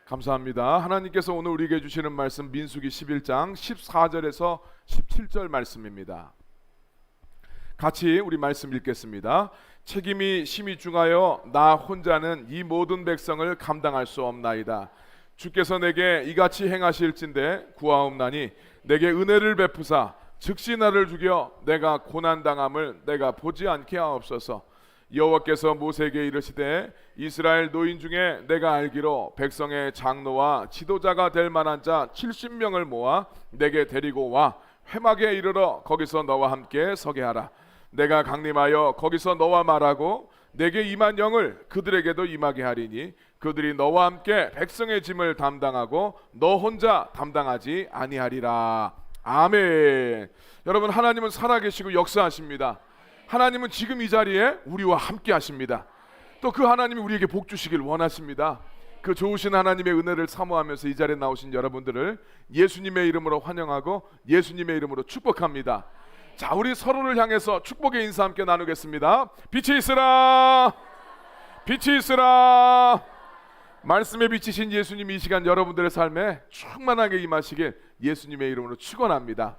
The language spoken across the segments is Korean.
감사합니다. 하나님께서 오늘 우리에게 주시는 말씀 민수기 11장 14절에서 17절 말씀입니다. 같이 우리 말씀 읽겠습니다. 책임이 심히 중하여 나 혼자는 이 모든 백성을 감당할 수 없나이다. 주께서 내게 이같이 행하실진대 구하옵나니 내게 은혜를 베푸사 즉시 나를 죽여 내가 고난당함을 내가 보지 않게 하옵소서. 여호와께서 모세에게 이르시되 이스라엘 노인 중에 내가 알기로 백성의 장로와 지도자가 될 만한 자 70명을 모아 내게 데리고 와 회막에 이르러 거기서 너와 함께 서게 하라. 내가 강림하여 거기서 너와 말하고 내게 임한 영을 그들에게도 임하게 하리니 그들이 너와 함께 백성의 짐을 담당하고 너 혼자 담당하지 아니하리라. 아멘. 여러분, 하나님은 살아계시고 역사하십니다. 하나님은 지금 이 자리에 우리와 함께 하십니다. 또 그 하나님이 우리에게 복 주시길 원하십니다. 그 좋으신 하나님의 은혜를 사모하면서 이 자리에 나오신 여러분들을 예수님의 이름으로 환영하고 예수님의 이름으로 축복합니다. 자, 우리 서로를 향해서 축복의 인사 함께 나누겠습니다. 빛이 있으라, 빛이 있으라. 말씀에 비치신 예수님이 이 시간 여러분들의 삶에 충만하게 임하시길 예수님의 이름으로 축원합니다.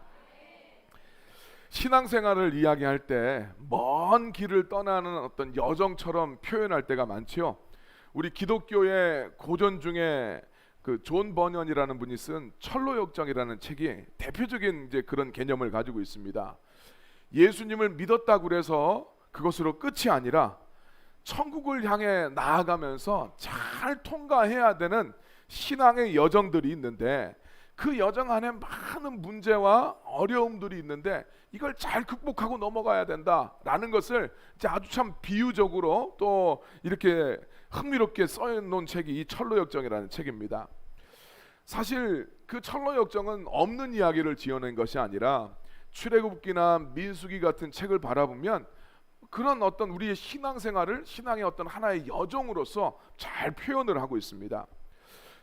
신앙생활을 이야기할 때 먼 길을 떠나는 어떤 여정처럼 표현할 때가 많죠. 우리 기독교의 고전 중에 그 존 버년이라는 분이 쓴 철로역정이라는 책이 대표적인 이제 그런 개념을 가지고 있습니다. 예수님을 믿었다고 해서 그것으로 끝이 아니라 천국을 향해 나아가면서 잘 통과해야 되는 신앙의 여정들이 있는데 그 여정 안에 많은 문제와 어려움들이 있는데 이걸 잘 극복하고 넘어가야 된다라는 것을 이제 아주 참 비유적으로 또 이렇게 흥미롭게 써놓은 책이 이 철로역정이라는 책입니다. 사실 그 철로역정은 없는 이야기를 지어낸 것이 아니라 출애굽기나 민수기 같은 책을 바라보면 그런 어떤 우리의 신앙생활을 신앙의 어떤 하나의 여정으로서 잘 표현을 하고 있습니다.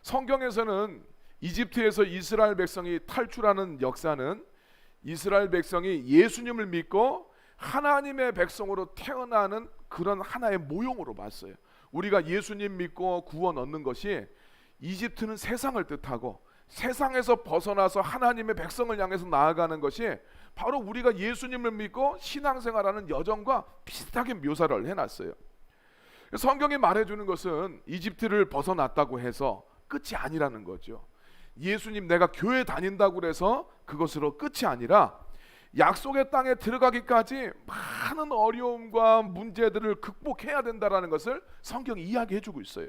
성경에서는 이집트에서 이스라엘 백성이 탈출하는 역사는 이스라엘 백성이 예수님을 믿고 하나님의 백성으로 태어나는 그런 하나의 모형으로 봤어요. 우리가 예수님 믿고 구원 얻는 것이 이집트는 세상을 뜻하고 세상에서 벗어나서 하나님의 백성을 향해서 나아가는 것이 바로 우리가 예수님을 믿고 신앙생활하는 여정과 비슷하게 묘사를 해놨어요. 성경이 말해주는 것은 이집트를 벗어났다고 해서 끝이 아니라는 거죠. 예수님 내가 교회 다닌다고 해서 그것으로 끝이 아니라 약속의 땅에 들어가기까지 많은 어려움과 문제들을 극복해야 된다는 것을 성경이 이야기해주고 있어요.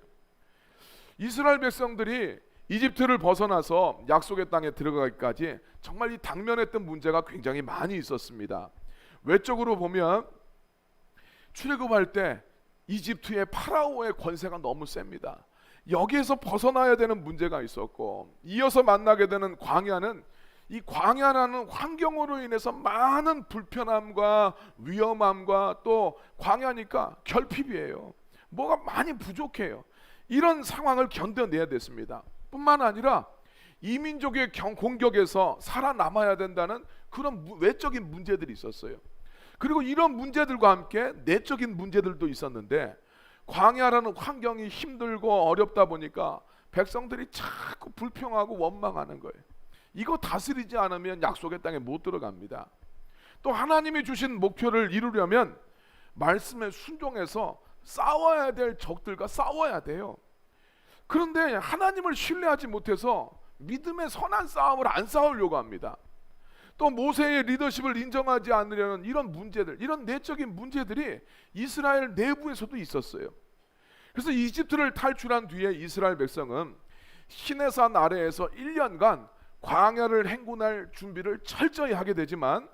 이스라엘 백성들이 이집트를 벗어나서 약속의 땅에 들어가기까지 정말 이 당면했던 문제가 굉장히 많이 있었습니다. 외적으로 보면 출애굽할 때 이집트의 파라오의 권세가 너무 셉니다. 여기에서 벗어나야 되는 문제가 있었고 이어서 만나게 되는 광야는 이 광야라는 환경으로 인해서 많은 불편함과 위험함과 또 광야니까 결핍이에요. 뭐가 많이 부족해요. 이런 상황을 견뎌내야 됐습니다. 뿐만 아니라 이민족의 공격에서 살아남아야 된다는 그런 외적인 문제들이 있었어요. 그리고 이런 문제들과 함께 내적인 문제들도 있었는데 광야라는 환경이 힘들고 어렵다 보니까 백성들이 자꾸 불평하고 원망하는 거예요. 이거 다스리지 않으면 약속의 땅에 못 들어갑니다. 또 하나님이 주신 목표를 이루려면 말씀에 순종해서 싸워야 될 적들과 싸워야 돼요. 그런데 하나님을 신뢰하지 못해서 믿음의 선한 싸움을 안 싸우려고 합니다. 또 모세의 리더십을 인정하지 않으려는 이런 문제들, 이런 내적인 문제들이 이스라엘 내부에서도 있었어요. 그래서 이집트를 탈출한 뒤에 이스라엘 백성은 시내산 아래에서 1년간 광야를 행군할 준비를 철저히 하게 되지만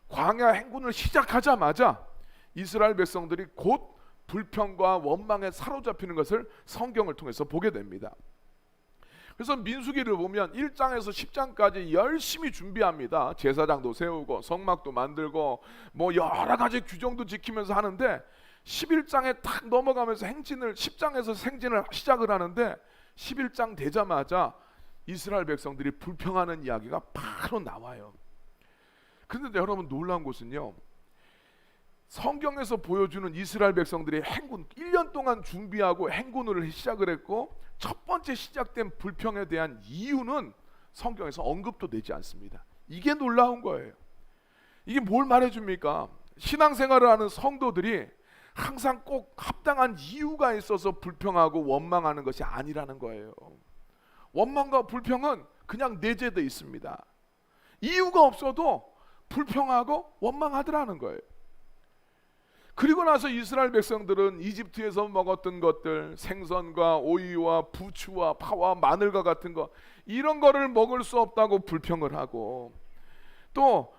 광야 행군을 시작하자마자 이스라엘 백성들이 곧 불평과 원망에 사로잡히는 것을 성경을 통해서 보게 됩니다. 그래서 민수기를 보면 1장에서 10장까지 열심히 준비합니다. 제사장도 세우고 성막도 만들고 뭐 여러 가지 규정도 지키면서 하는데 11장에 딱 넘어가면서 10장에서 행진을 시작을 하는데 11장 되자마자 이스라엘 백성들이 불평하는 이야기가 바로 나와요. 그런데 여러분 놀라운 것은요, 성경에서 보여주는 이스라엘 백성들이 행군 1년 동안 준비하고 행군을 시작을 했고, 첫 번째 시작된 불평에 대한 이유는 성경에서 언급도 되지 않습니다. 이게 놀라운 거예요. 이게 뭘 말해줍니까? 신앙생활을 하는 성도들이 항상 꼭 합당한 이유가 있어서 불평하고 원망하는 것이 아니라는 거예요. 원망과 불평은 그냥 내재되어 있습니다. 이유가 없어도 불평하고 원망하더라는 거예요. 그리고 나서 이스라엘 백성들은 이집트에서 먹었던 것들, 생선과 오이와 부추와 파와 마늘과 같은 거, 이런 거를 먹을 수 없다고 불평을 하고, 또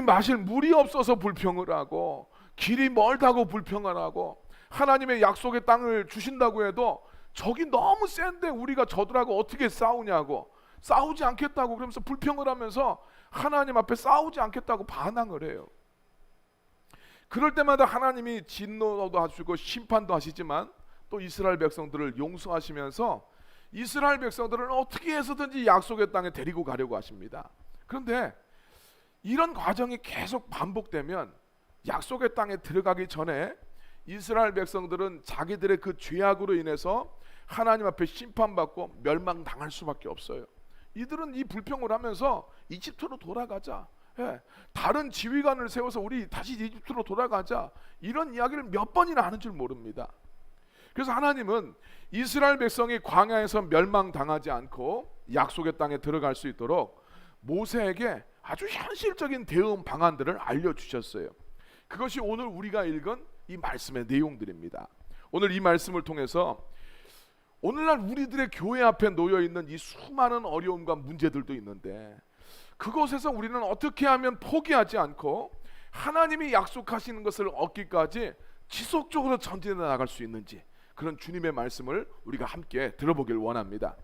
마실 물이 없어서 불평을 하고, 길이 멀다고 불평을 하고, 하나님의 약속의 땅을 주신다고 해도 적이 너무 센데 우리가 저들하고 어떻게 싸우냐고, 싸우지 않겠다고 그러면서 불평을 하면서 하나님 앞에 싸우지 않겠다고 반항을 해요. 그럴 때마다 하나님이 진노도 하시고 심판도 하시지만 또 이스라엘 백성들을 용서하시면서 이스라엘 백성들을 어떻게 해서든지 약속의 땅에 데리고 가려고 하십니다. 그런데 이런 과정이 계속 반복되면 약속의 땅에 들어가기 전에 이스라엘 백성들은 자기들의 그 죄악으로 인해서 하나님 앞에 심판받고 멸망당할 수밖에 없어요. 이들은 이 불평을 하면서 이집트로 돌아가자, 다른 지휘관을 세워서 우리 다시 이집트로 돌아가자, 이런 이야기를 몇 번이나 하는 줄 모릅니다. 그래서 하나님은 이스라엘 백성이 광야에서 멸망당하지 않고 약속의 땅에 들어갈 수 있도록 모세에게 아주 현실적인 대응 방안들을 알려주셨어요. 그것이 오늘 우리가 읽은 이 말씀의 내용들입니다. 오늘 이 말씀을 통해서 오늘날 우리들의 교회 앞에 놓여있는 이 수많은 어려움과 문제들도 있는데, 그곳에서 우리는 어떻게 하면 포기하지 않고 하나님이 약속하시는 것을 얻기까지 지속적으로 전진해 나갈 수 있는지, 그런 주님의 말씀을 우리가 함께 들어보길 원합니다.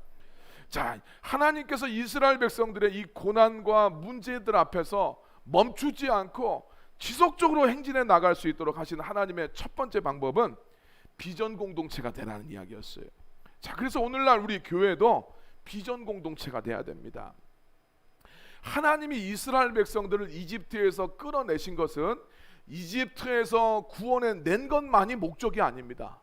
자, 하나님께서 이스라엘 백성들의 이 고난과 문제들 앞에서 멈추지 않고 지속적으로 행진해 나갈 수 있도록 하신 하나님의 첫 번째 방법은 비전 공동체가 되라는 이야기였어요. 자, 그래서 오늘날 우리 교회도 비전 공동체가 돼야 됩니다. 하나님이 이스라엘 백성들을 이집트에서 끌어내신 것은 이집트에서 구원해 낸 것만이 목적이 아닙니다.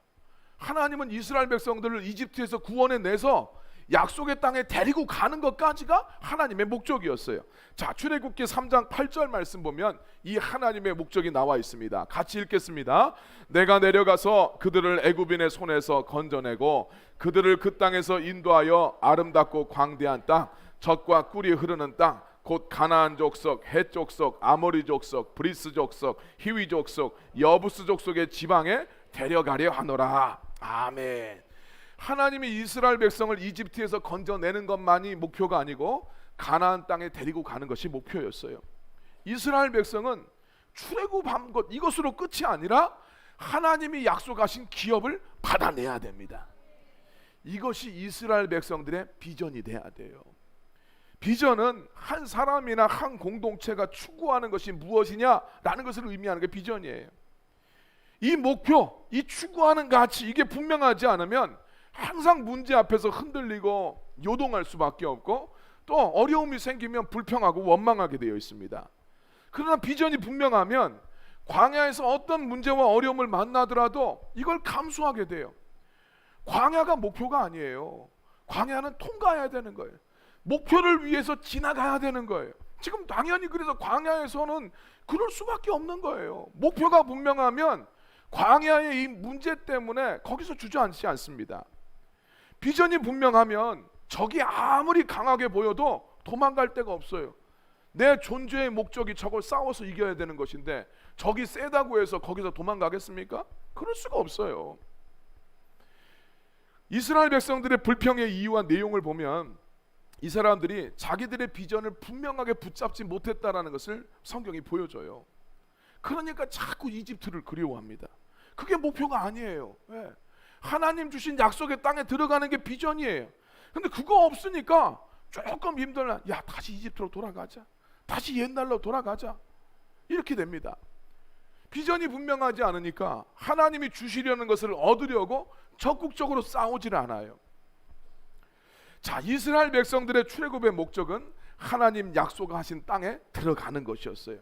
하나님은 이스라엘 백성들을 이집트에서 구원해 내서 약속의 땅에 데리고 가는 것까지가 하나님의 목적이었어요. 자, 출애굽기 3장 8절 말씀 보면 이 하나님의 목적이 나와 있습니다. 같이 읽겠습니다. 내가 내려가서 그들을 애굽인의 손에서 건져내고 그들을 그 땅에서 인도하여 아름답고 광대한 땅, 젖과 꿀이 흐르는 땅, 곧 가나안 족속, 헷 족속, 아모리 족속, 브리스 족속, 히위 족속, 여부스 족속의 지방에 데려가려 하노라. 아멘. 하나님이 이스라엘 백성을 이집트에서 건져내는 것만이 목표가 아니고 가나안 땅에 데리고 가는 것이 목표였어요. 이스라엘 백성은 출애굽한 것 이것으로 끝이 아니라 하나님이 약속하신 기업을 받아내야 됩니다. 이것이 이스라엘 백성들의 비전이 돼야 돼요. 비전은 한 사람이나 한 공동체가 추구하는 것이 무엇이냐라는 것을 의미하는 게 비전이에요. 이 목표, 이 추구하는 가치, 이게 분명하지 않으면 항상 문제 앞에서 흔들리고 요동할 수밖에 없고, 또 어려움이 생기면 불평하고 원망하게 되어 있습니다. 그러나 비전이 분명하면 광야에서 어떤 문제와 어려움을 만나더라도 이걸 감수하게 돼요. 광야가 목표가 아니에요. 광야는 통과해야 되는 거예요. 목표를 위해서 지나가야 되는 거예요. 지금 당연히 그래서 광야에서는 그럴 수밖에 없는 거예요. 목표가 분명하면 광야의 이 문제 때문에 거기서 주저앉지 않습니다. 비전이 분명하면 적이 아무리 강하게 보여도 도망갈 데가 없어요. 내 존재의 목적이 적을 싸워서 이겨야 되는 것인데 적이 세다고 해서 거기서 도망가겠습니까? 그럴 수가 없어요. 이스라엘 백성들의 불평의 이유와 내용을 보면 이 사람들이 자기들의 비전을 분명하게 붙잡지 못했다라는 것을 성경이 보여줘요. 그러니까 자꾸 이집트를 그리워합니다. 그게 목표가 아니에요. 왜? 하나님 주신 약속의 땅에 들어가는 게 비전이에요. 근데 그거 없으니까 조금 힘들면 야, 다시 이집트로 돌아가자, 다시 옛날로 돌아가자, 이렇게 됩니다. 비전이 분명하지 않으니까 하나님이 주시려는 것을 얻으려고 적극적으로 싸우질 않아요. 자, 이스라엘 백성들의 출애굽의 목적은 하나님 약속하신 땅에 들어가는 것이었어요.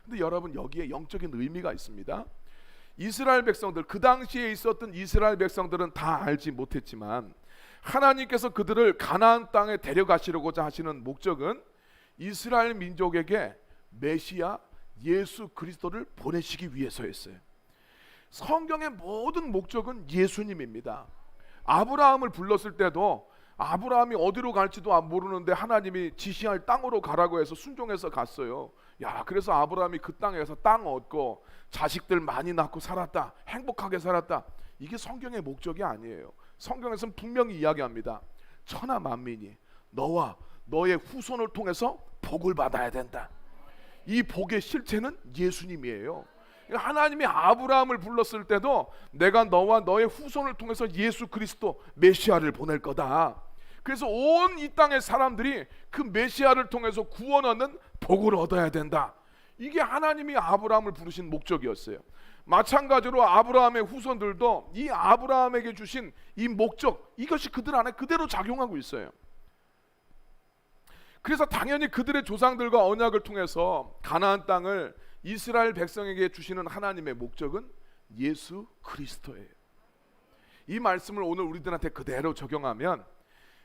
근데 여러분, 여기에 영적인 의미가 있습니다. 이스라엘 백성들, 그 당시에 있었던 이스라엘 백성들은 다 알지 못했지만 하나님께서 그들을 가나안 땅에 데려가시려고자 하시는 목적은 이스라엘 민족에게 메시아 예수 그리스도를 보내시기 위해서였어요. 성경의 모든 목적은 예수님입니다. 아브라함을 불렀을 때도 아브라함이 어디로 갈지도 모르는데 하나님이 지시할 땅으로 가라고 해서 순종해서 갔어요. 그래서 아브라함이 그 땅에서 땅 얻고 자식들 많이 낳고 살았다, 행복하게 살았다. 이게 성경의 목적이 아니에요. 성경에서는 분명히 이야기합니다. 천하 만민이 너와 너의 후손을 통해서 복을 받아야 된다. 이 복의 실체는 예수님이에요. 하나님이 아브라함을 불렀을 때도 내가 너와 너의 후손을 통해서 예수 그리스도 메시아를 보낼 거다. 그래서 온 이 땅의 사람들이 그 메시아를 통해서 구원 얻는 복을 얻어야 된다. 이게 하나님이 아브라함을 부르신 목적이었어요. 마찬가지로 아브라함의 후손들도 이 아브라함에게 주신 이 목적, 이것이 그들 안에 그대로 작용하고 있어요. 그래서 당연히 그들의 조상들과 언약을 통해서 가나안 땅을 이스라엘 백성에게 주시는 하나님의 목적은 예수 그리스도예요. 이 말씀을 오늘 우리들한테 그대로 적용하면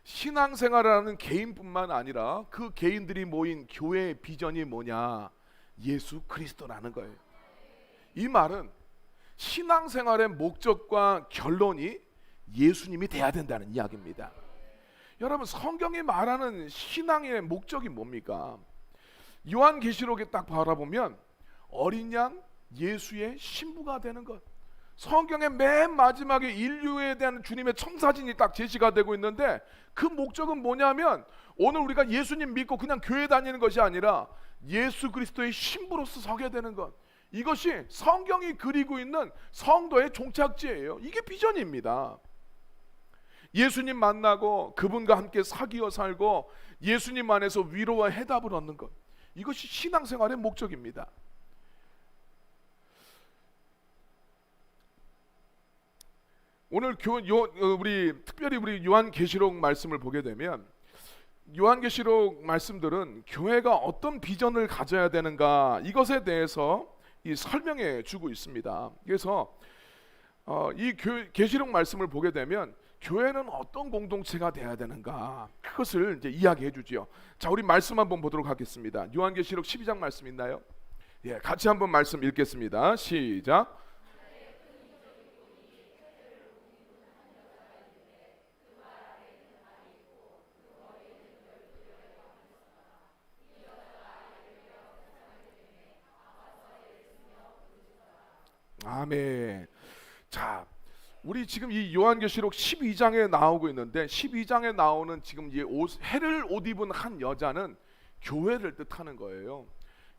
신앙생활을 하는 개인뿐만 아니라 그 개인들이 모인 교회의 비전이 뭐냐? 예수 그리스도라는 거예요. 이 말은 신앙생활의 목적과 결론이 예수님이 돼야 된다는 이야기입니다. 여러분, 성경이 말하는 신앙의 목적이 뭡니까? 요한계시록에 딱 바라보면 어린 양 예수의 신부가 되는 것. 성경의 맨 마지막에 인류에 대한 주님의 청사진이 딱 제시가 되고 있는데 그 목적은 뭐냐면 오늘 우리가 예수님 믿고 그냥 교회 다니는 것이 아니라 예수 그리스도의 신부로서 서게 되는 것. 이것이 성경이 그리고 있는 성도의 종착지예요. 이게 비전입니다. 예수님 만나고 그분과 함께 사귀어 살고 예수님 안에서 위로와 해답을 얻는 것. 이것이 신앙생활의 목적입니다. 오늘 우리 특별히 우리 요한계시록 말씀을 보게 되면 요한계시록 말씀들은 교회가 어떤 비전을 가져야 되는가 이것에 대해서 설명해 주고 있습니다. 그래서 이 계시록 말씀을 보게 되면 교회는 어떤 공동체가 돼야 되는가 그것을 이제 이야기해 주지요. 자, 우리 말씀 한번 보도록 하겠습니다. 요한계시록 12장 말씀 있나요? 예, 같이 한번 말씀 읽겠습니다. 시작. 아멘. 자, 우리 지금 이 요한계시록 12장에 나오고 있는데 12장에 나오는 지금 이 해를 옷 입은 한 여자는 교회를 뜻하는 거예요.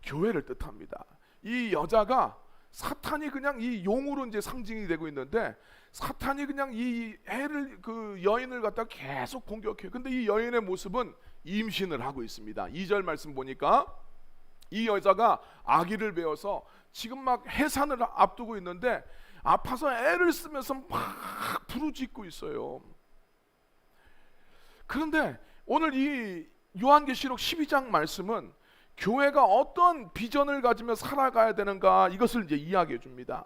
교회를 뜻합니다. 이 여자가 사탄이 그냥 이 용으로 이제 상징이 되고 있는데 사탄이 그냥 이 해를 그 여인을 갖다 계속 공격해요. 근데 이 여인의 모습은 임신을 하고 있습니다. 2절 말씀 보니까 이 여자가 아기를 배워서 지금 막 해산을 앞두고 있는데 아파서 애를 쓰면서 막 부르짖고 있어요. 그런데 오늘 이 요한계시록 12장 말씀은 교회가 어떤 비전을 가지며 살아가야 되는가 이것을 이제 이야기해 줍니다.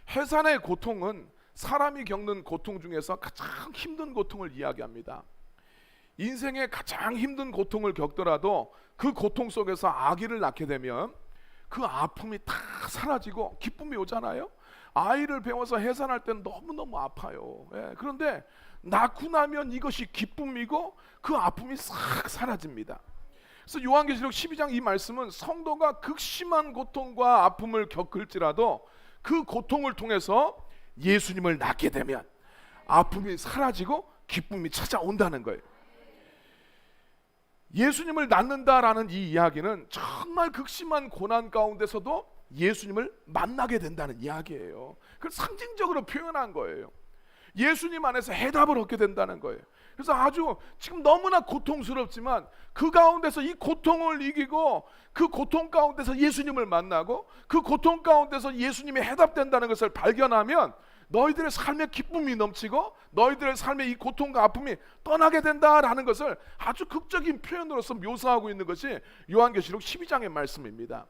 해산의 고통은 사람이 겪는 고통 중에서 가장 힘든 고통을 이야기합니다. 인생의 가장 힘든 고통을 겪더라도 그 고통 속에서 아기를 낳게 되면 그 아픔이 다 사라지고 기쁨이 오잖아요. 아이를 배워서 해산할 때는 너무너무 아파요. 예, 그런데 낳고 나면 이것이 기쁨이고 그 아픔이 싹 사라집니다. 그래서 요한계시록 12장 이 말씀은 성도가 극심한 고통과 아픔을 겪을지라도 그 고통을 통해서 예수님을 낳게 되면 아픔이 사라지고 기쁨이 찾아온다는 거예요. 예수님을 낳는다라는 이 이야기는 정말 극심한 고난 가운데서도 예수님을 만나게 된다는 이야기예요. 그걸 상징적으로 표현한 거예요. 예수님 안에서 해답을 얻게 된다는 거예요. 그래서 아주 지금 너무나 고통스럽지만 그 가운데서 이 고통을 이기고 그 고통 가운데서 예수님을 만나고 그 고통 가운데서 예수님이 해답된다는 것을 발견하면 너희들의 삶에 기쁨이 넘치고 너희들의 삶의 이 고통과 아픔이 떠나게 된다라는 것을 아주 극적인 표현으로서 묘사하고 있는 것이 요한계시록 12장의 말씀입니다.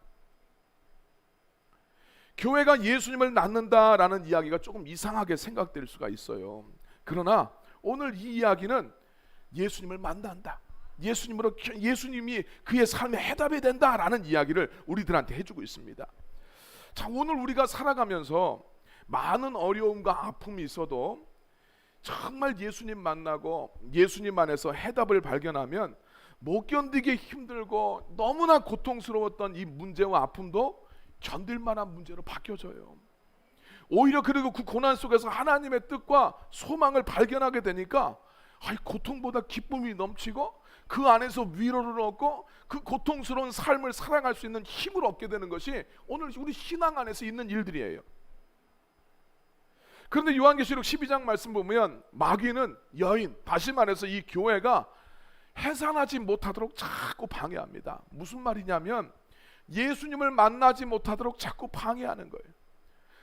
교회가 예수님을 낳는다라는 이야기가 조금 이상하게 생각될 수가 있어요. 그러나 오늘 이 이야기는 예수님을 만난다, 예수님으로 예수님이 그의 삶의 해답이 된다라는 이야기를 우리들한테 해주고 있습니다. 자, 오늘 우리가 살아가면서 많은 어려움과 아픔이 있어도 정말 예수님 만나고 예수님 안에서 해답을 발견하면 못 견디게 힘들고 너무나 고통스러웠던 이 문제와 아픔도 견딜 만한 문제로 바뀌어져요. 오히려 그리고 그 고난 속에서 하나님의 뜻과 소망을 발견하게 되니까 고통보다 기쁨이 넘치고 그 안에서 위로를 얻고 그 고통스러운 삶을 살아갈 수 있는 힘을 얻게 되는 것이 오늘 우리 신앙 안에서 있는 일들이에요. 그런데 요한계시록 12장 말씀 보면 마귀는 여인, 다시 말해서 이 교회가 해산하지 못하도록 자꾸 방해합니다. 무슨 말이냐면 예수님을 만나지 못하도록 자꾸 방해하는 거예요.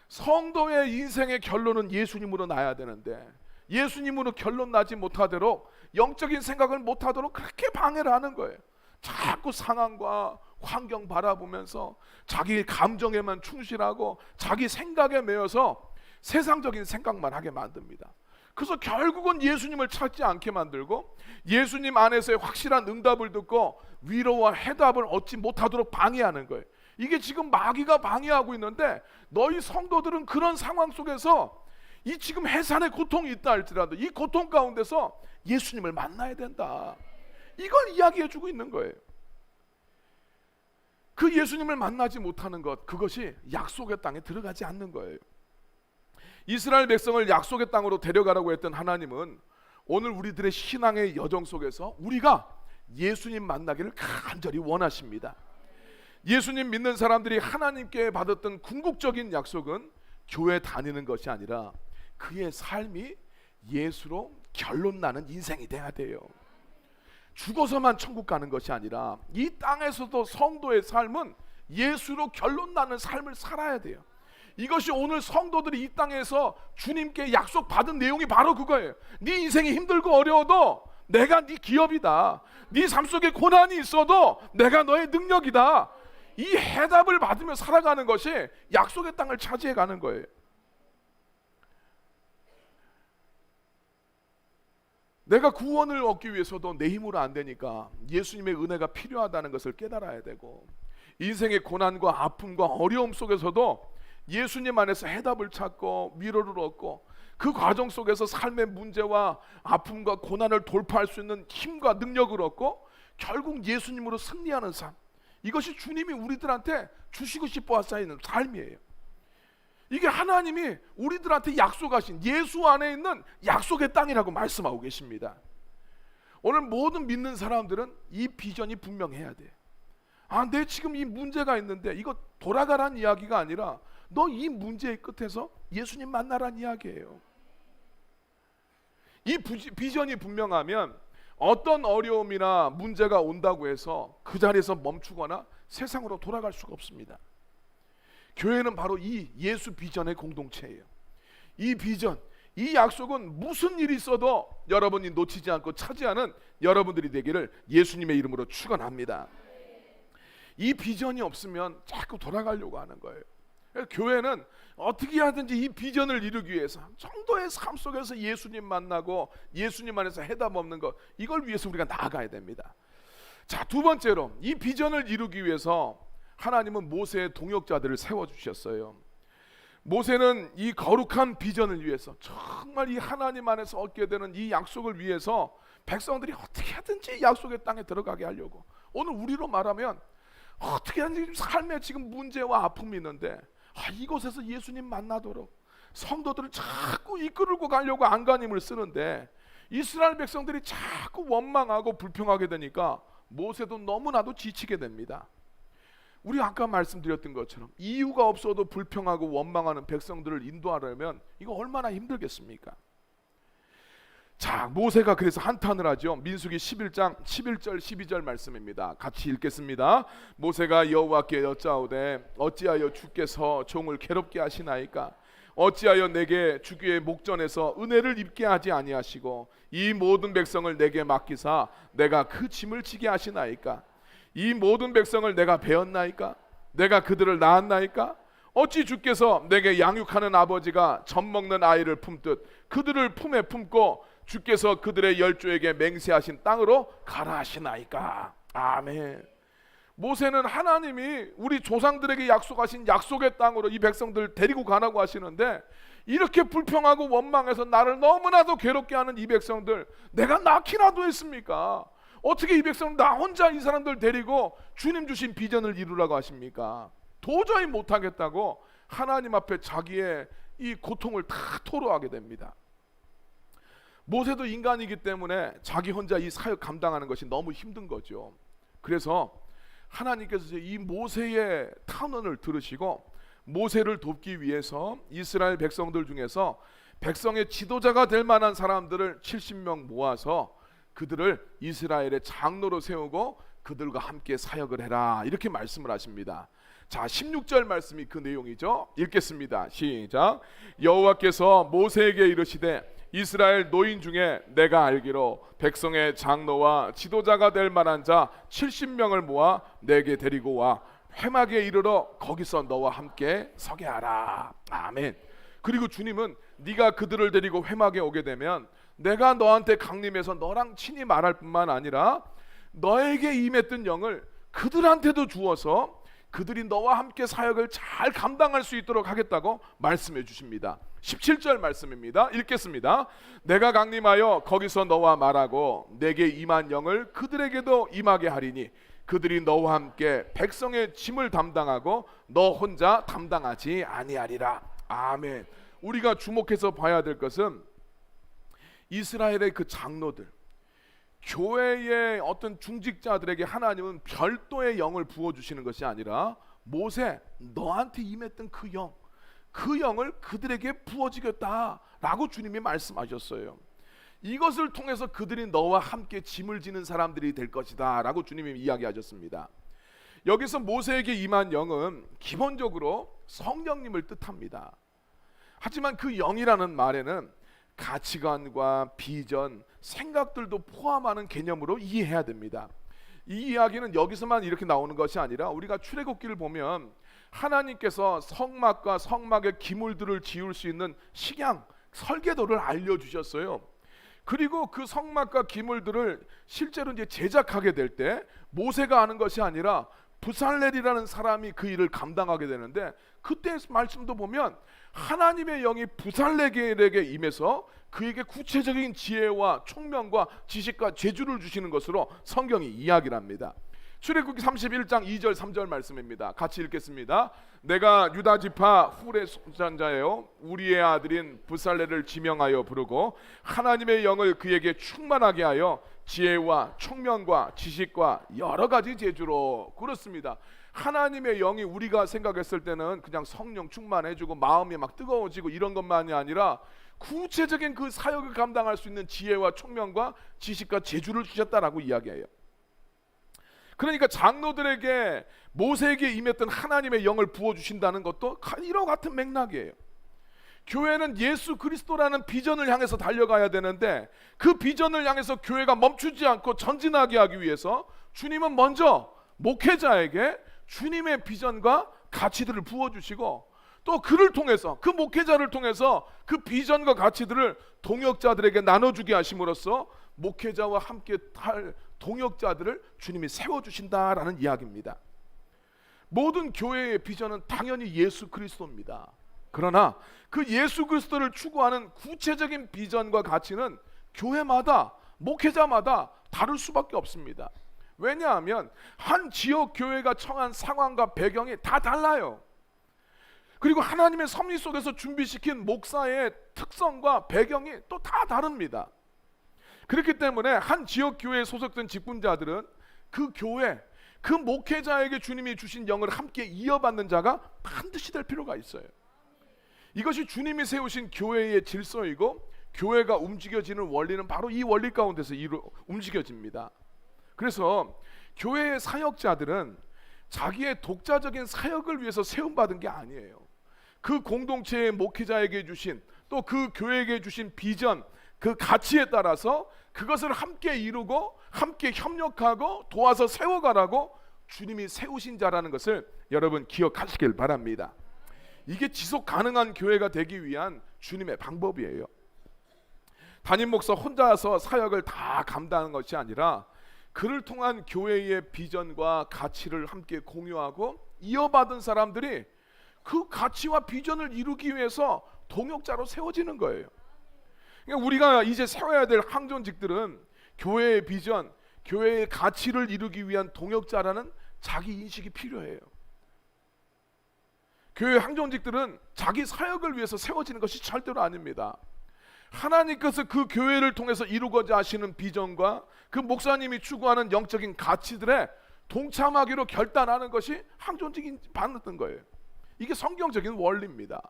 성도의 인생의 결론은 예수님으로 나야 되는데 예수님으로 결론 나지 못하도록, 영적인 생각을 못하도록 그렇게 방해를 하는 거예요. 자꾸 상황과 환경 바라보면서 자기 감정에만 충실하고 자기 생각에 매여서 세상적인 생각만 하게 만듭니다. 그래서 결국은 예수님을 찾지 않게 만들고 예수님 안에서의 확실한 응답을 듣고 위로와 해답을 얻지 못하도록 방해하는 거예요. 이게 지금 마귀가 방해하고 있는데 너희 성도들은 그런 상황 속에서 이 지금 해산의 고통이 있다 할지라도 이 고통 가운데서 예수님을 만나야 된다, 이걸 이야기해 주고 있는 거예요. 그 예수님을 만나지 못하는 것, 그것이 약속의 땅에 들어가지 않는 거예요. 이스라엘 백성을 약속의 땅으로 데려가라고 했던 하나님은 오늘 우리들의 신앙의 여정 속에서 우리가 예수님 만나기를 간절히 원하십니다. 예수님 믿는 사람들이 하나님께 받았던 궁극적인 약속은 교회 다니는 것이 아니라 그의 삶이 예수로 결론 나는 인생이 돼야 돼요. 죽어서만 천국 가는 것이 아니라 이 땅에서도 성도의 삶은 예수로 결론 나는 삶을 살아야 돼요. 이것이 오늘 성도들이 이 땅에서 주님께 약속받은 내용이 바로 그거예요. 네 인생이 힘들고 어려워도 내가 네 기업이다, 네 삶 속에 고난이 있어도 내가 너의 능력이다, 이 해답을 받으며 살아가는 것이 약속의 땅을 차지해 가는 거예요. 내가 구원을 얻기 위해서도 내 힘으로 안 되니까 예수님의 은혜가 필요하다는 것을 깨달아야 되고, 인생의 고난과 아픔과 어려움 속에서도 예수님 안에서 해답을 찾고 위로를 얻고 그 과정 속에서 삶의 문제와 아픔과 고난을 돌파할 수 있는 힘과 능력을 얻고 결국 예수님으로 승리하는 삶, 이것이 주님이 우리들한테 주시고 싶어 하시는 삶이에요. 이게 하나님이 우리들한테 약속하신 예수 안에 있는 약속의 땅이라고 말씀하고 계십니다. 오늘 모든 믿는 사람들은 이 비전이 분명해야 돼. 내 지금 이 문제가 있는데 이거 돌아가란 이야기가 아니라 너 이 문제의 끝에서 예수님 만나란 이야기예요. 이 비전이 분명하면 어떤 어려움이나 문제가 온다고 해서 그 자리에서 멈추거나 세상으로 돌아갈 수가 없습니다. 교회는 바로 이 예수 비전의 공동체예요. 이 비전, 이 약속은 무슨 일이 있어도 여러분이 놓치지 않고 차지하는 여러분들이 되기를 예수님의 이름으로 축원합니다. 이 비전이 없으면 자꾸 돌아가려고 하는 거예요. 교회는 어떻게 하든지 이 비전을 이루기 위해서 성도의 삶 속에서 예수님 만나고 예수님 안에서 해답 없는 것, 이걸 위해서 우리가 나아가야 됩니다. 자, 두 번째로 이 비전을 이루기 위해서 하나님은 모세의 동역자들을 세워주셨어요. 모세는 이 거룩한 비전을 위해서 정말 이 하나님 안에서 얻게 되는 이 약속을 위해서 백성들이 어떻게 하든지 약속의 땅에 들어가게 하려고, 오늘 우리로 말하면 어떻게 하든지 삶에 지금 문제와 아픔이 있는데 이곳에서 예수님 만나도록 성도들을 자꾸 이끌고 가려고 안간힘을 쓰는데 이스라엘 백성들이 자꾸 원망하고 불평하게 되니까 모세도 너무나도 지치게 됩니다. 우리 아까 말씀드렸던 것처럼 이유가 없어도 불평하고 원망하는 백성들을 인도하려면 이거 얼마나 힘들겠습니까? 자, 모세가 그래서 한탄을 하죠. 민수기 11장 11절 12절 말씀입니다. 같이 읽겠습니다. 모세가 여호와께 여짜오되 어찌하여 주께서 종을 괴롭게 하시나이까? 어찌하여 내게 주기의 목전에서 은혜를 입게 하지 아니하시고 이 모든 백성을 내게 맡기사 내가 그 짐을 지게 하시나이까? 이 모든 백성을 내가 배웠나이까? 내가 그들을 낳았나이까? 어찌 주께서 내게 양육하는 아버지가 젖 먹는 아이를 품듯 그들을 품에 품고 주께서 그들의 열조에게 맹세하신 땅으로 가라 하시나이까. 아멘. 모세는 하나님이 우리 조상들에게 약속하신 약속의 땅으로 이 백성들을 데리고 가라고 하시는데, 이렇게 불평하고 원망해서 나를 너무나도 괴롭게 하는 이 백성들, 내가 낳기라도 했습니까? 어떻게 이 백성 나 혼자 이 사람들 데리고 주님 주신 비전을 이루라고 하십니까? 도저히 못하겠다고 하나님 앞에 자기의 이 고통을 다 토로하게 됩니다. 모세도 인간이기 때문에 자기 혼자 이 사역 감당하는 것이 너무 힘든 거죠. 그래서 하나님께서 이 모세의 탄원을 들으시고 모세를 돕기 위해서 이스라엘 백성들 중에서 백성의 지도자가 될 만한 사람들을 70명 모아서 그들을 이스라엘의 장로로 세우고 그들과 함께 사역을 해라, 이렇게 말씀을 하십니다. 자, 16절 말씀이 그 내용이죠. 읽겠습니다. 시작. 여호와께서 모세에게 이르시되 이스라엘 노인 중에 내가 알기로 백성의 장로와 지도자가 될 만한 자 70명을 모아 내게 데리고 와 회막에 이르러 거기서 너와 함께 서게 하라. 아멘. 그리고 주님은 네가 그들을 데리고 회막에 오게 되면 내가 너한테 강림해서 너랑 친히 말할 뿐만 아니라 너에게 임했던 영을 그들한테도 주어서 그들이 너와 함께 사역을 잘 감당할 수 있도록 하겠다고 말씀해 주십니다. 17절 말씀입니다. 읽겠습니다. 내가 강림하여 거기서 너와 말하고 내게 임한 영을 그들에게도 임하게 하리니 그들이 너와 함께 백성의 짐을 담당하고 너 혼자 담당하지 아니하리라. 아멘. 우리가 주목해서 봐야 될 것은 이스라엘의 그 장로들, 교회의 어떤 중직자들에게 하나님은 별도의 영을 부어주시는 것이 아니라 모세, 너한테 임했던 그 영, 그 영을 그들에게 부어주겠다라고 주님이 말씀하셨어요. 이것을 통해서 그들이 너와 함께 짐을 지는 사람들이 될 것이다 라고 주님이 이야기하셨습니다. 여기서 모세에게 임한 영은 기본적으로 성령님을 뜻합니다. 하지만 그 영이라는 말에는 가치관과 비전, 생각들도 포함하는 개념으로 이해해야 됩니다. 이 이야기는 여기서만 이렇게 나오는 것이 아니라 우리가 출애굽기를 보면 하나님께서 성막과 성막의 기물들을 지을 수 있는 식양, 설계도를 알려주셨어요. 그리고 그 성막과 기물들을 실제로 이제 제작하게 될 때 모세가 하는 것이 아니라 부살렐이라는 사람이 그 일을 감당하게 되는데, 그때 말씀도 보면 하나님의 영이 부살렐에게 임해서 그에게 구체적인 지혜와 총명과 지식과 재주를 주시는 것으로 성경이 이야기를 합니다. 출애굽기 31장 2절 3절 말씀입니다. 같이 읽겠습니다. 내가 유다 지파 훌의 손자예요 우리의 아들인 부살렐을 지명하여 부르고 하나님의 영을 그에게 충만하게 하여 지혜와 총명과 지식과 여러 가지 재주로. 그렇습니다. 하나님의 영이 우리가 생각했을 때는 그냥 성령 충만해주고 마음이 막 뜨거워지고 이런 것만이 아니라 구체적인 그 사역을 감당할 수 있는 지혜와 총명과 지식과 재주를 주셨다라고 이야기해요. 그러니까 장로들에게 모세에게 임했던 하나님의 영을 부어주신다는 것도 이와 같은 맥락이에요. 교회는 예수 그리스도라는 비전을 향해서 달려가야 되는데 그 비전을 향해서 교회가 멈추지 않고 전진하게 하기 위해서 주님은 먼저 목회자에게 주님의 비전과 가치들을 부어주시고 또 그를 통해서, 그 목회자를 통해서 그 비전과 가치들을 동역자들에게 나눠주게 하심으로써 목회자와 함께 할 동역자들을 주님이 세워주신다라는 이야기입니다. 모든 교회의 비전은 당연히 예수 그리스도입니다. 그러나 그 예수 그리스도를 추구하는 구체적인 비전과 가치는 교회마다, 목회자마다 다를 수밖에 없습니다. 왜냐하면 한 지역 교회가 처한 상황과 배경이 다 달라요. 그리고 하나님의 섭리 속에서 준비시킨 목사의 특성과 배경이 또 다 다릅니다. 그렇기 때문에 한 지역 교회에 소속된 직분자들은 그 교회, 그 목회자에게 주님이 주신 영을 함께 이어받는 자가 반드시 될 필요가 있어요. 이것이 주님이 세우신 교회의 질서이고 교회가 움직여지는 원리는 바로 이 원리 가운데서 움직여집니다. 그래서 교회의 사역자들은 자기의 독자적인 사역을 위해서 세움받은 게 아니에요. 그 공동체의 목회자에게 주신, 또 그 교회에게 주신 비전, 그 가치에 따라서 그것을 함께 이루고 함께 협력하고 도와서 세워가라고 주님이 세우신 자라는 것을 여러분 기억하시길 바랍니다. 이게 지속 가능한 교회가 되기 위한 주님의 방법이에요. 담임 목사 혼자서 사역을 다 감당하는 것이 아니라 그를 통한 교회의 비전과 가치를 함께 공유하고 이어받은 사람들이 그 가치와 비전을 이루기 위해서 동역자로 세워지는 거예요. 그러니까 우리가 이제 세워야 될 항존직들은 교회의 비전, 교회의 가치를 이루기 위한 동역자라는 자기 인식이 필요해요. 교회 항존직들은 자기 사역을 위해서 세워지는 것이 절대로 아닙니다. 하나님께서 그 교회를 통해서 이루고자 하시는 비전과 그 목사님이 추구하는 영적인 가치들에 동참하기로 결단하는 것이 항존직이 받는 거예요. 이게 성경적인 원리입니다.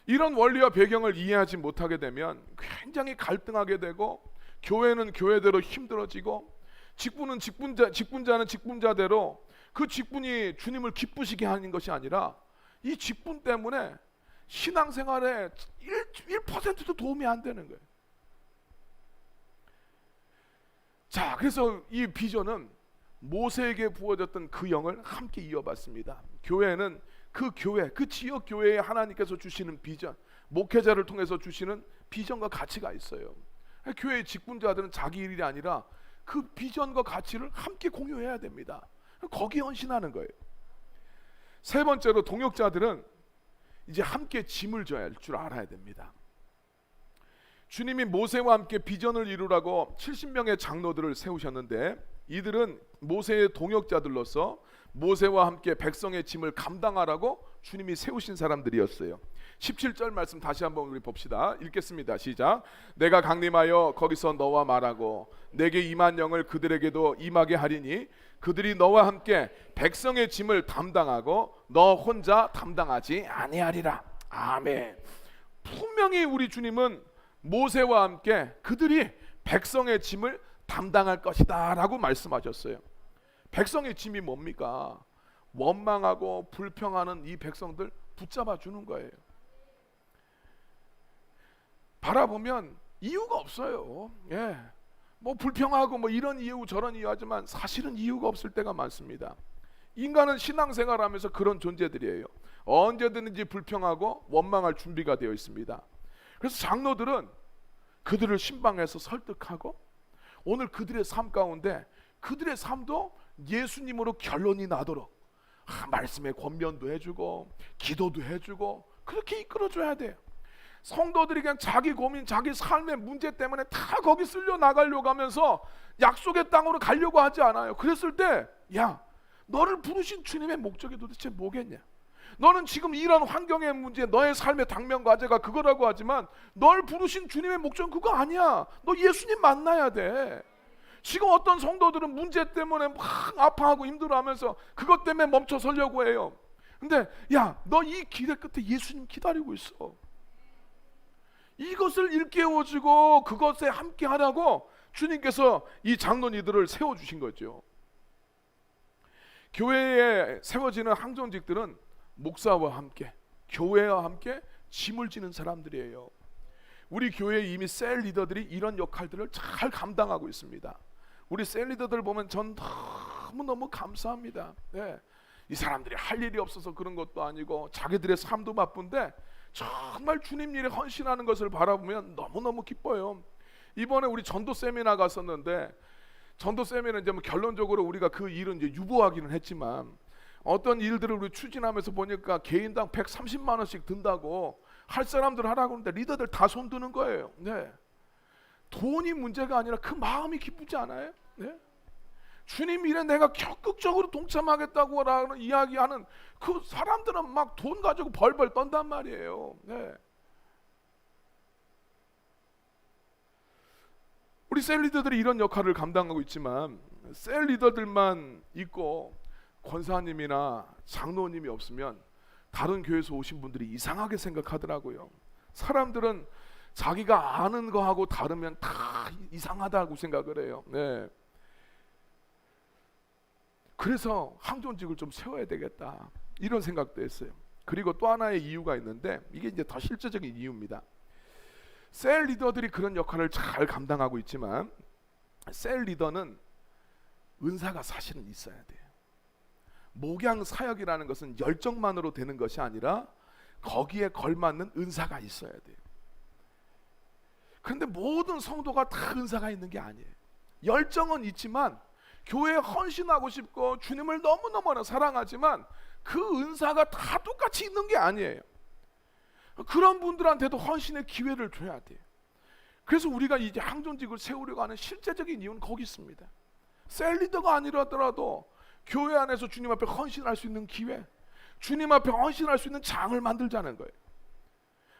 이런 원리와 배경을 이해하지 못하게 되면 굉장히 갈등하게 되고, 교회는 교회대로 힘들어지고, 직분은 직분자는 직분자대로 그 직분이 주님을 기쁘시게 하는 것이 아니라 이 직분 때문에 신앙생활에 1%도 도움이 안 되는 거예요. 자, 그래서 이 비전은 모세에게 부어졌던 그 영을 함께 이어받습니다. 교회는 그 교회, 그 지역 교회에 하나님께서 주시는 비전, 목회자를 통해서 주시는 비전과 가치가 있어요. 교회의 직분자들은 자기 일이 아니라 그 비전과 가치를 함께 공유해야 됩니다. 거기에 헌신하는 거예요. 세 번째로, 동역자들은 이제 함께 짐을 져야 할 줄 알아야 됩니다. 주님이 모세와 함께 비전을 이루라고 70명의 장로들을 세우셨는데, 이들은 모세의 동역자들로서 모세와 함께 백성의 짐을 감당하라고 주님이 세우신 사람들이었어요. 17절 말씀 다시 한번 우리 봅시다. 읽겠습니다. 시작. 내가 강림하여 거기서 너와 말하고 내게 임한 영을 그들에게도 임하게 하리니 그들이 너와 함께 백성의 짐을 담당하고 너 혼자 담당하지 아니하리라. 아멘. 분명히 우리 주님은 모세와 함께 그들이 백성의 짐을 담당할 것이다 라고 말씀하셨어요. 백성의 짐이 뭡니까? 원망하고 불평하는 이 백성들 붙잡아 주는 거예요. 바라보면 이유가 없어요. 뭐 불평하고 뭐 이런 이유 저런 이유 하지만 사실은 이유가 없을 때가 많습니다. 인간은 신앙생활하면서 그런 존재들이에요. 언제든지 불평하고 원망할 준비가 되어 있습니다. 그래서 장로들은 그들을 신방해서 설득하고, 오늘 그들의 삶 가운데 그들의 삶도 예수님으로 결론이 나도록 말씀의 권면도 해주고 기도도 해주고 그렇게 이끌어줘야 돼요. 성도들이 그냥 자기 고민, 자기 삶의 문제 때문에 다 거기 쓸려 나가려고 하면서 약속의 땅으로 가려고 하지 않아요. 그랬을 때, 야, 너를 부르신 주님의 목적이 도대체 뭐겠냐? 너는 지금 이런 환경의 문제, 너의 삶의 당면 과제가 그거라고 하지만 널 부르신 주님의 목적은 그거 아니야. 너 예수님 만나야 돼. 지금 어떤 성도들은 문제 때문에 막 아파하고 힘들어하면서 그것 때문에 멈춰 서려고 해요. 근데 야, 너 이 길의 끝에 예수님 기다리고 있어. 이것을 일깨워주고 그것에 함께 하라고 주님께서 이 장로니들을 세워주신 거죠. 교회에 세워지는 항존직들은 목사와 함께, 교회와 함께 짐을 지는 사람들이에요. 우리 교회에 이미 셀 리더들이 이런 역할들을 잘 감당하고 있습니다. 우리 셀 리더들 보면 전 너무너무 감사합니다. 이 사람들이 할 일이 없어서 그런 것도 아니고 자기들의 삶도 바쁜데 정말 주님 일에 헌신하는 것을 바라보면 너무너무 기뻐요. 이번에 우리 전도 세미나 갔었는데, 전도 세미나 이제 뭐 결론적으로 우리가 그 일은 이제 유보하기는 했지만 어떤 일들을 우리 추진하면서 보니까 개인당 130만 원씩 든다고 할 사람들 하라고 하는데 리더들 다 손드는 거예요. 돈이 문제가 아니라 그 마음이 기쁘지 않아요? 주님 일에 내가 적극적으로 동참하겠다고 라는 이야기하는 그 사람들은 막 돈 가지고 벌벌 떤단 말이에요. 우리 셀 리더들이 이런 역할을 감당하고 있지만 셀 리더들만 있고 권사님이나 장로님이 없으면 다른 교회에서 오신 분들이 이상하게 생각하더라고요. 사람들은 자기가 아는 거하고 다르면 다 이상하다고 생각을 해요. 그래서 항존직을 좀 세워야 되겠다 이런 생각도 했어요. 그리고 또 하나의 이유가 있는데 이게 이제 더 실제적인 이유입니다. 셀 리더들이 그런 역할을 잘 감당하고 있지만 셀 리더는 은사가 사실은 있어야 돼요. 목양 사역이라는 것은 열정만으로 되는 것이 아니라 거기에 걸맞는 은사가 있어야 돼요. 그런데 모든 성도가 다 은사가 있는 게 아니에요. 열정은 있지만 교회에 헌신하고 싶고 주님을 너무너무 사랑하지만 그 은사가 다 똑같이 있는 게 아니에요. 그런 분들한테도 헌신의 기회를 줘야 돼요. 그래서 우리가 이제 항존직을 세우려고 하는 실제적인 이유는 거기 있습니다. 셀리더가 아니라더라도 교회 안에서 주님 앞에 헌신할 수 있는 기회, 주님 앞에 헌신할 수 있는 장을 만들자는 거예요.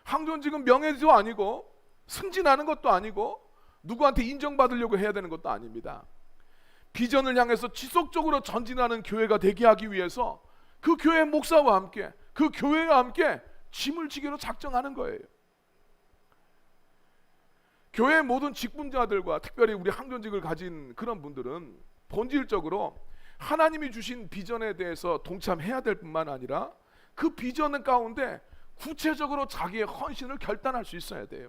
항존직은 명예도 아니고 승진하는 것도 아니고 누구한테 인정받으려고 해야 되는 것도 아닙니다. 비전을 향해서 지속적으로 전진하는 교회가 되게 하기 위해서 그 교회 목사와 함께, 그 교회와 함께 짐을 지기로 작정하는 거예요. 교회의 모든 직분자들과 특별히 우리 항존직을 가진 그런 분들은 본질적으로 하나님이 주신 비전에 대해서 동참해야 될 뿐만 아니라 그 비전 가운데 구체적으로 자기의 헌신을 결단할 수 있어야 돼요.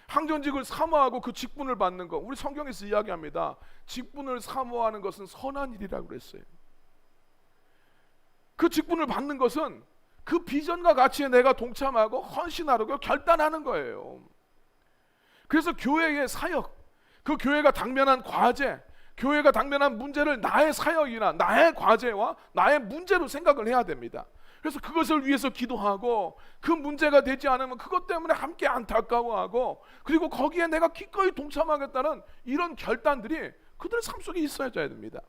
항존직을 사모하고 그 직분을 받는 것, 우리 성경에서 이야기합니다. 직분을 사모하는 것은 선한 일이라고 그랬어요. 그 직분을 받는 것은 그 비전과 가치에 내가 동참하고 헌신하려고 결단하는 거예요. 그래서 교회의 사역, 그 교회가 당면한 과제, 교회가 당면한 문제를 나의 사역이나 나의 과제와 나의 문제로 생각을 해야 됩니다. 그래서 그것을 위해서 기도하고 그 문제가 되지 않으면 그것 때문에 함께 안타까워하고 그리고 거기에 내가 기꺼이 동참하겠다는 이런 결단들이 그들의 삶 속에 있어야 됩니다.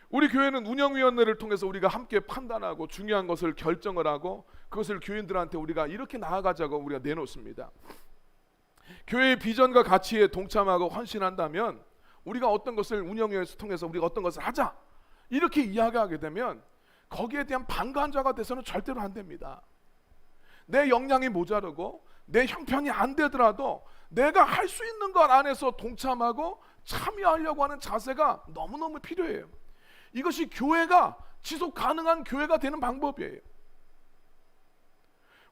우리 교회는 운영위원회를 통해서 우리가 함께 판단하고 중요한 것을 결정을 하고 그것을 교인들한테 우리가 이렇게 나아가자고 우리가 내놓습니다. 교회의 비전과 가치에 동참하고 헌신한다면 우리가 어떤 것을 운영위원회를 통해서 우리가 어떤 것을 하자 이렇게 이야기하게 되면 거기에 대한 방관자가 돼서는 절대로 안 됩니다. 내 역량이 모자르고 내 형편이 안 되더라도 내가 할 수 있는 것 안에서 동참하고 참여하려고 하는 자세가 너무너무 필요해요. 이것이 교회가 지속 가능한 교회가 되는 방법이에요.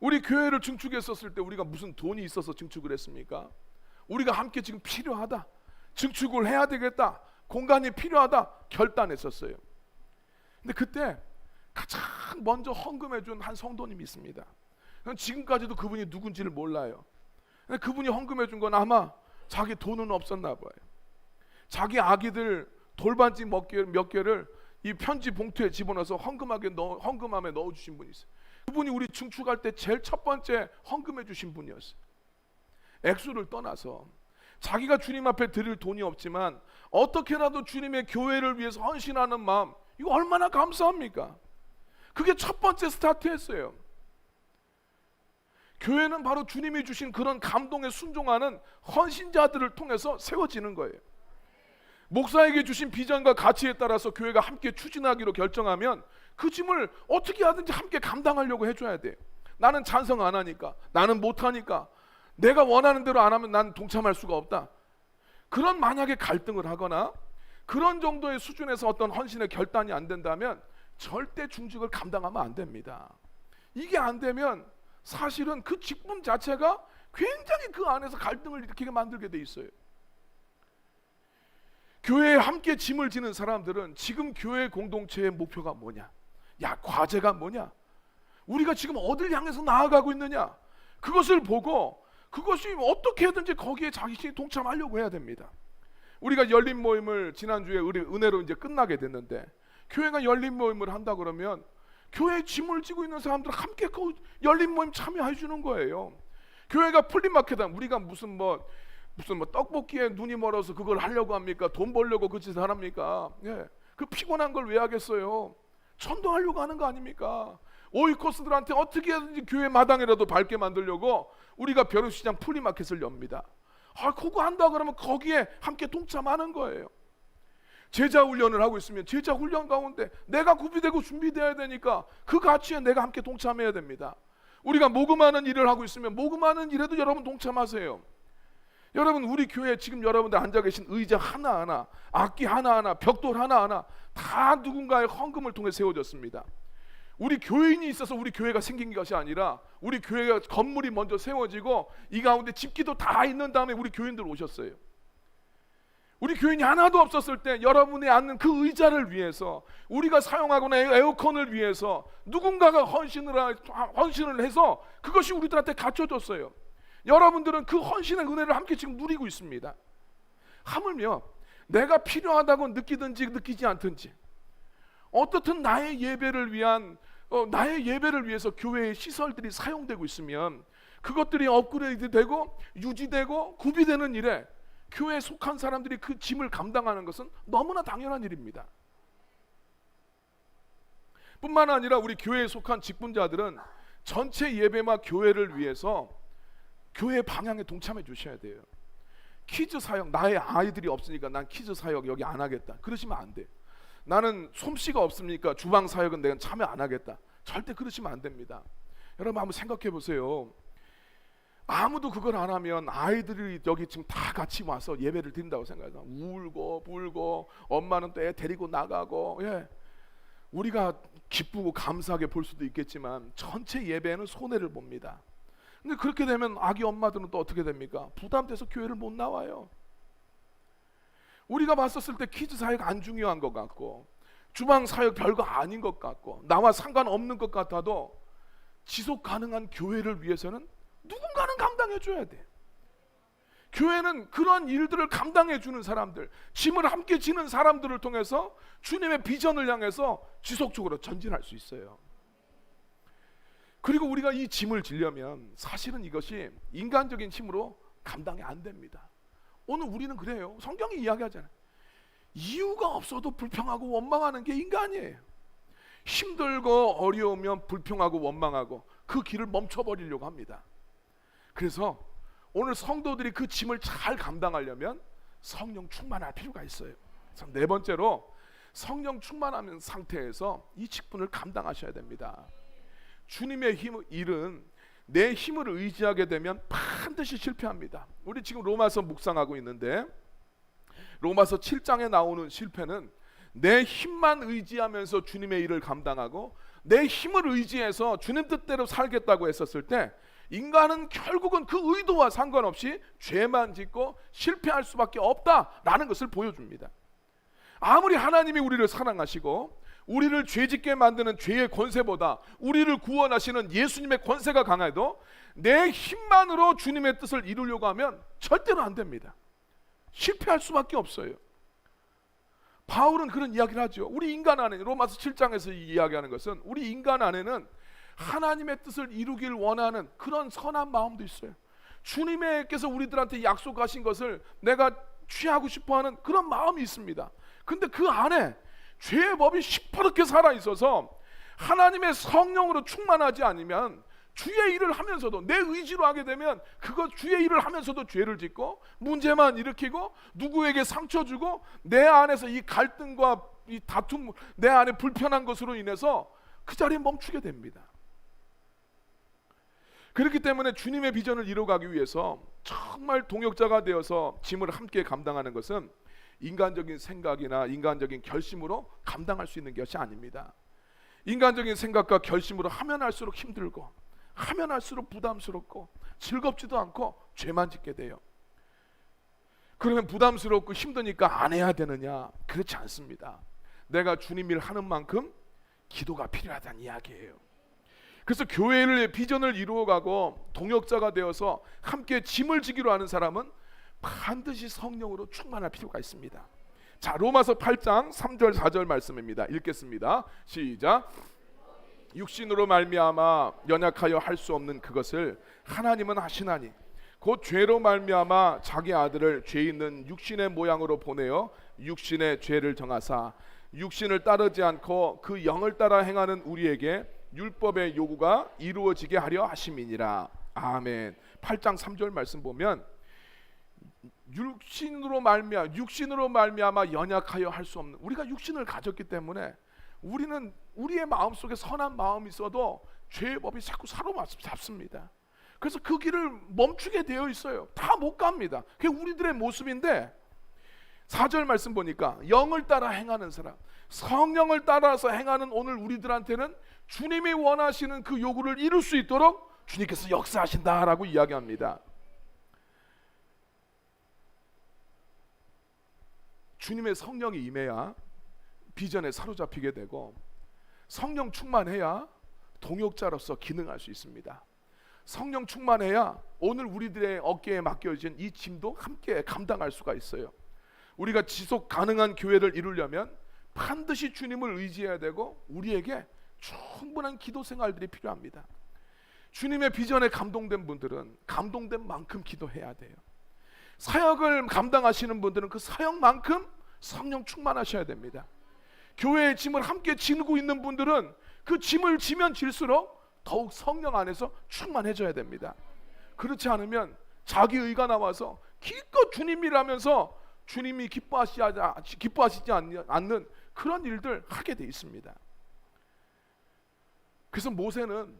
우리 교회를 증축했었을 때 우리가 무슨 돈이 있어서 증축을 했습니까? 우리가 함께 지금 필요하다, 증축을 해야 되겠다, 공간이 필요하다 결단했었어요. 근데 그때 가장 먼저 헌금해 준 한 성도님이 있습니다. 지금까지도 그분이 누군지를 몰라요. 근데 그분이 헌금해 준 건 아마 자기 돈은 없었나 봐요. 자기 아기들 돌반지 몇 개를 이 편지 봉투에 집어넣어서 헌금함에 넣어주신 분이 있어요. 그분이 우리 증축할 때 제일 첫 번째 헌금해 주신 분이었어요. 액수를 떠나서 자기가 주님 앞에 드릴 돈이 없지만 어떻게라도 주님의 교회를 위해서 헌신하는 마음, 이거 얼마나 감사합니까? 그게 첫 번째 스타트였어요. 교회는 바로 주님이 주신 그런 감동에 순종하는 헌신자들을 통해서 세워지는 거예요. 목사에게 주신 비전과 가치에 따라서 교회가 함께 추진하기로 결정하면 그 짐을 어떻게 하든지 함께 감당하려고 해줘야 돼. 나는 찬성 안 하니까, 나는 못하니까, 내가 원하는 대로 안 하면 난 동참할 수가 없다. 그런 만약에 갈등을 하거나 그런 정도의 수준에서 어떤 헌신의 결단이 안 된다면 절대 중직을 감당하면 안 됩니다. 이게 안 되면 사실은 그 직분 자체가 굉장히 그 안에서 갈등을 일으키게 만들게 돼 있어요. 교회에 함께 짐을 지는 사람들은 지금 교회 공동체의 목표가 뭐냐? 야, 과제가 뭐냐? 우리가 지금 어딜 향해서 나아가고 있느냐? 그것을 보고 그것이 어떻게든지 거기에 자신이 동참하려고 해야 됩니다. 우리가 열린 모임을 지난주에 은혜로 이제 끝나게 됐는데 교회가 열린 모임을 한다 그러면 교회에 짐을 지고 있는 사람들 함께 그 열린 모임 참여해 주는 거예요. 교회가 플리마켓은 우리가 무슨 떡볶이에 눈이 멀어서 그걸 하려고 합니까? 돈 벌려고 그 짓을 합니까? 예. 그 피곤한 걸 왜 하겠어요? 전도하려고 하는 거 아닙니까? 오이코스들한테 어떻게든지 교회 마당이라도 밝게 만들려고 우리가 벼룩시장 플리마켓을 엽니다. 그거 한다 그러면 거기에 함께 동참하는 거예요. 제자 훈련을 하고 있으면 제자 훈련 가운데 내가 구비되고 준비되어야 되니까 그 가치에 내가 함께 동참해야 됩니다. 우리가 모금하는 일을 하고 있으면 모금하는 일에도 여러분 동참하세요. 여러분, 우리 교회에 지금 여러분들 앉아 계신 의자 하나하나, 악기 하나하나, 벽돌 하나하나 다 누군가의 헌금을 통해 세워졌습니다. 우리 교인이 있어서 우리 교회가 생긴 것이 아니라 우리 교회가 건물이 먼저 세워지고 이 가운데 집기도 다 있는 다음에 우리 교인들 오셨어요. 우리 교인이 하나도 없었을 때 여러분이 앉는 그 의자를 위해서, 우리가 사용하고는 에어컨을 위해서 누군가가 헌신을 해서 그것이 우리들한테 갖춰졌어요. 여러분들은 그 헌신의 은혜를 함께 지금 누리고 있습니다. 하물며 내가 필요하다고 느끼든지 느끼지 않든지, 어떻든 나의 예배를 위해서 교회의 시설들이 사용되고 있으면 그것들이 업그레이드 되고 유지되고 구비되는 일에 교회에 속한 사람들이 그 짐을 감당하는 것은 너무나 당연한 일입니다. 뿐만 아니라 우리 교회에 속한 직분자들은 전체 예배와 교회를 위해서 교회 방향에 동참해 주셔야 돼요. 키즈 사역, 나의 아이들이 없으니까 난 키즈 사역 여기 안 하겠다, 그러시면 안 돼. 나는 솜씨가 없으니까 주방 사역은 내가 참여 안 하겠다, 절대 그러시면 안 됩니다. 여러분 한번 생각해 보세요. 아무도 그걸 안 하면 아이들이 여기 지금 다 같이 와서 예배를 드린다고 생각해서 울고 불고, 엄마는 또 애 데리고 나가고, 우리가 기쁘고 감사하게 볼 수도 있겠지만 전체 예배에는 손해를 봅니다. 근데 그렇게 되면 아기 엄마들은 또 어떻게 됩니까? 부담돼서 교회를 못 나와요. 우리가 봤었을 때 키즈 사역 안 중요한 것 같고, 주방 사역 별거 아닌 것 같고, 나와 상관없는 것 같아도 지속 가능한 교회를 위해서는 누군가는 감당해 줘야 돼. 교회는 그런 일들을 감당해 주는 사람들, 짐을 함께 지는 사람들을 통해서 주님의 비전을 향해서 지속적으로 전진할 수 있어요. 그리고 우리가 이 짐을 지려면 사실은 이것이 인간적인 힘으로 감당이 안 됩니다. 오늘 우리는 그래요. 성경이 이야기하잖아요. 이유가 없어도 불평하고 원망하는 게 인간이에요. 힘들고 어려우면 불평하고 원망하고 그 길을 멈춰버리려고 합니다. 그래서 오늘 성도들이 그 짐을 잘 감당하려면 성령 충만할 필요가 있어요. 그래서 네 번째로, 성령 충만하는 상태에서 이 직분을 감당하셔야 됩니다. 주님의 일은 내 힘을 의지하게 되면 반드시 실패합니다. 우리 지금 로마서 묵상하고 있는데, 로마서 7장에 나오는 실패는 내 힘만 의지하면서 주님의 일을 감당하고 내 힘을 의지해서 주님 뜻대로 살겠다고 했었을 때 인간은 결국은 그 의도와 상관없이 죄만 짓고 실패할 수밖에 없다라는 것을 보여줍니다. 아무리 하나님이 우리를 사랑하시고 우리를 죄짓게 만드는 죄의 권세보다 우리를 구원하시는 예수님의 권세가 강해도 내 힘만으로 주님의 뜻을 이루려고 하면 절대로 안 됩니다. 실패할 수밖에 없어요. 바울은 그런 이야기를 하죠. 우리 인간 안에, 로마서 7장에서 이야기하는 것은 우리 인간 안에는 하나님의 뜻을 이루길 원하는 그런 선한 마음도 있어요. 주님께서 우리들한테 약속하신 것을 내가 취하고 싶어하는 그런 마음이 있습니다. 근데 그 안에 죄의 법이 시퍼렇게 살아있어서 하나님의 성령으로 충만하지 않으면 주의 일을 하면서도, 내 의지로 하게 되면 그거 주의 일을 하면서도 죄를 짓고 문제만 일으키고 누구에게 상처 주고 내 안에서 이 갈등과 이 다툼, 내 안에 불편한 것으로 인해서 그 자리에 멈추게 됩니다. 그렇기 때문에 주님의 비전을 이루어가기 위해서 정말 동역자가 되어서 짐을 함께 감당하는 것은 인간적인 생각이나 인간적인 결심으로 감당할 수 있는 것이 아닙니다. 인간적인 생각과 결심으로 하면 할수록 힘들고 하면 할수록 부담스럽고 즐겁지도 않고 죄만 짓게 돼요. 그러면 부담스럽고 힘드니까 안 해야 되느냐? 그렇지 않습니다. 내가 주님 일 하는 만큼 기도가 필요하다는 이야기예요. 그래서 교회의 비전을 이루어가고 동역자가 되어서 함께 짐을 지기로 하는 사람은 반드시 성령으로 충만할 필요가 있습니다. 자, 로마서 8장 3절 4절 말씀입니다. 읽겠습니다. 시작. 육신으로 말미암아 연약하여 할 수 없는 그것을 하나님은 하시나니 곧 죄로 말미암아 자기 아들을 죄 있는 육신의 모양으로 보내어 육신의 죄를 정하사 육신을 따르지 않고 그 영을 따라 행하는 우리에게 율법의 요구가 이루어지게 하려 하심이니라. 아멘. 8장 3절 말씀 보면 육신으로 말미암아 연약하여 할 수 없는, 우리가 육신을 가졌기 때문에 우리는 우리의 마음속에 선한 마음이 있어도 죄의 법이 자꾸 사로잡습니다. 그래서 그 길을 멈추게 되어 있어요. 다 못 갑니다. 그게 우리들의 모습인데 4절 말씀 보니까 영을 따라 행하는 사람, 성령을 따라서 행하는 오늘 우리들한테는 주님이 원하시는 그 요구를 이룰 수 있도록 주님께서 역사하신다라고 이야기합니다. 주님의 성령이 임해야 비전에 사로잡히게 되고, 성령 충만해야 동역자로서 기능할 수 있습니다. 성령 충만해야 오늘 우리들의 어깨에 맡겨진 이 짐도 함께 감당할 수가 있어요. 우리가 지속 가능한 교회를 이루려면 반드시 주님을 의지해야 되고, 우리에게 충분한 기도 생활들이 필요합니다. 주님의 비전에 감동된 분들은 감동된 만큼 기도해야 돼요. 사역을 감당하시는 분들은 그 사역만큼 성령 충만하셔야 됩니다. 교회의 짐을 함께 지고 있는 분들은 그 짐을 지면 질수록 더욱 성령 안에서 충만해져야 됩니다. 그렇지 않으면 자기 의가 나와서 기껏 주님 일하면서 주님이 기뻐하시지 않는 그런 일들 하게 돼 있습니다. 그래서 모세는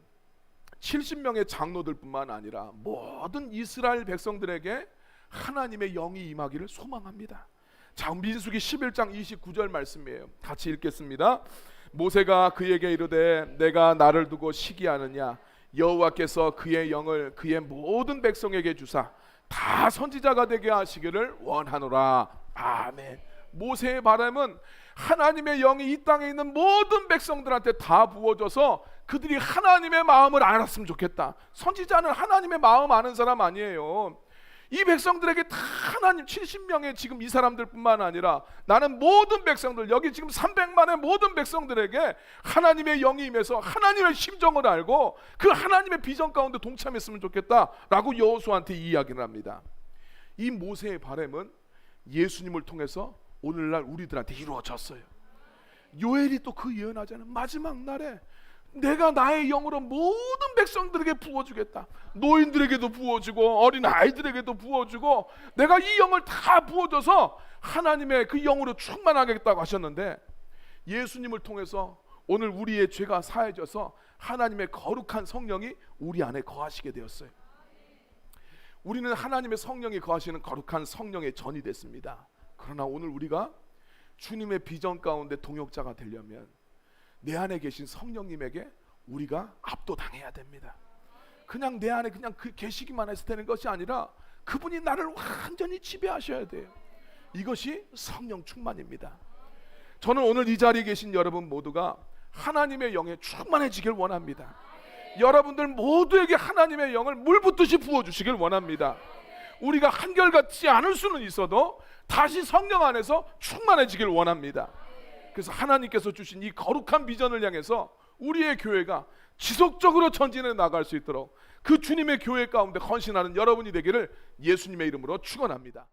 70명의 장로들뿐만 아니라 모든 이스라엘 백성들에게 하나님의 영이 임하기를 소망합니다. 자, 민수기 11장 29절 말씀이에요. 같이 읽겠습니다. 모세가 그에게 이르되 내가 나를 두고 시기하느냐, 여호와께서 그의 영을 그의 모든 백성에게 주사 다 선지자가 되게 하시기를 원하노라. 아멘. 모세의 바람은 하나님의 영이 이 땅에 있는 모든 백성들한테 다 부어져서 그들이 하나님의 마음을 알았으면 좋겠다. 선지자는 하나님의 마음 아는 사람 아니에요. 이 백성들에게 다 하나님, 70명의 지금 이 사람들뿐만 아니라 나는 모든 백성들, 여기 지금 300만의 모든 백성들에게 하나님의 영이 임해서 하나님의 심정을 알고 그 하나님의 비전 가운데 동참했으면 좋겠다라고 여호수아한테 이야기를 합니다. 이 모세의 바람은 예수님을 통해서 오늘날 우리들한테 이루어졌어요. 요엘이 또 그 예언하잖아요. 마지막 날에 내가 나의 영으로 모든 백성들에게 부어주겠다. 노인들에게도 부어주고 어린 아이들에게도 부어주고 내가 이 영을 다 부어줘서 하나님의 그 영으로 충만하겠다고 하셨는데, 예수님을 통해서 오늘 우리의 죄가 사해져서 하나님의 거룩한 성령이 우리 안에 거하시게 되었어요. 우리는 하나님의 성령이 거하시는 거룩한 성령의 전이 됐습니다. 그러나 오늘 우리가 주님의 비전 가운데 동역자가 되려면 내 안에 계신 성령님에게 우리가 압도당해야 됩니다. 그냥 내 안에 그냥 계시기만 해서 되는 것이 아니라 그분이 나를 완전히 지배하셔야 돼요. 이것이 성령 충만입니다. 저는 오늘 이 자리에 계신 여러분 모두가 하나님의 영에 충만해지길 원합니다. 여러분들 모두에게 하나님의 영을 물 붓듯이 부어주시길 원합니다. 우리가 한결같지 않을 수는 있어도 다시 성령 안에서 충만해지길 원합니다. 그래서 하나님께서 주신 이 거룩한 비전을 향해서 우리의 교회가 지속적으로 전진해 나갈 수 있도록 그 주님의 교회 가운데 헌신하는 여러분이 되기를 예수님의 이름으로 축원합니다.